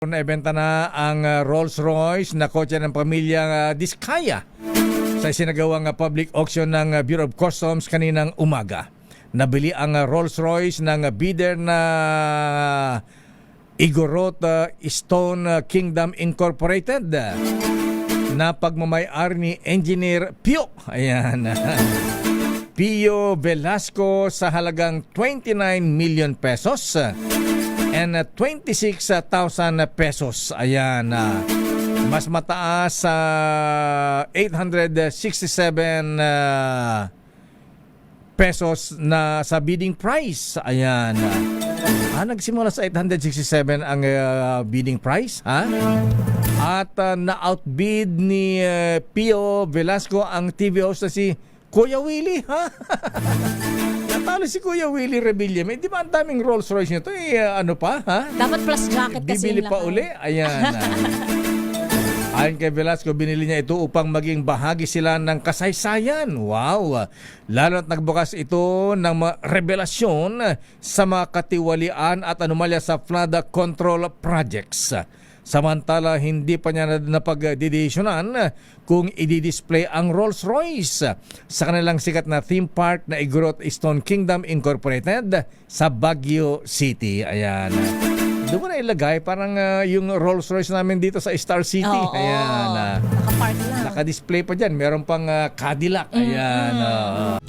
Naibenta na ang Rolls-Royce na kotse ng pamilyang Diskaya sa isinagawang public auction ng Bureau of Customs kaninang umaga. Nabili ang Rolls-Royce ng bidder na Igorot Stone Kingdom Incorporated na pagmamay-ari ni Engineer Pio. Ayan. Pio Velasco sa halagang 29 million pesos and 26,000 pesos. Ayan. Mas mataas sa 867 pesos na sa bidding price. Ayan. Nagsimula sa 867 ang bidding price. At na-outbid ni Pio Velasco ang TV host na si Kuya Willie. Natalo si Kuya Willie Revilla. Di ba ang daming Rolls Royce nito? Ano pa? Dapat plus jacket kasi. Bibili pa uli? Ayan. Ayon kay Velasco, binili niya ito upang maging bahagi sila ng kasaysayan. Wow! Lalo at nagbukas ito ng revelasyon sa mga katiwalian at anomalya sa flood control projects. Samantala, hindi pa niya napagdidesyonan kung i-display ang Rolls-Royce sa kanilang sikat na theme park na Igorot Stone Kingdom Incorporated sa Baguio City. Ayan. Doon mo na ilagay parang yung Rolls-Royce namin dito sa Star City. Ayan. Nakapark lang. Naka-display pa dyan. Meron pang Cadillac. Ayan.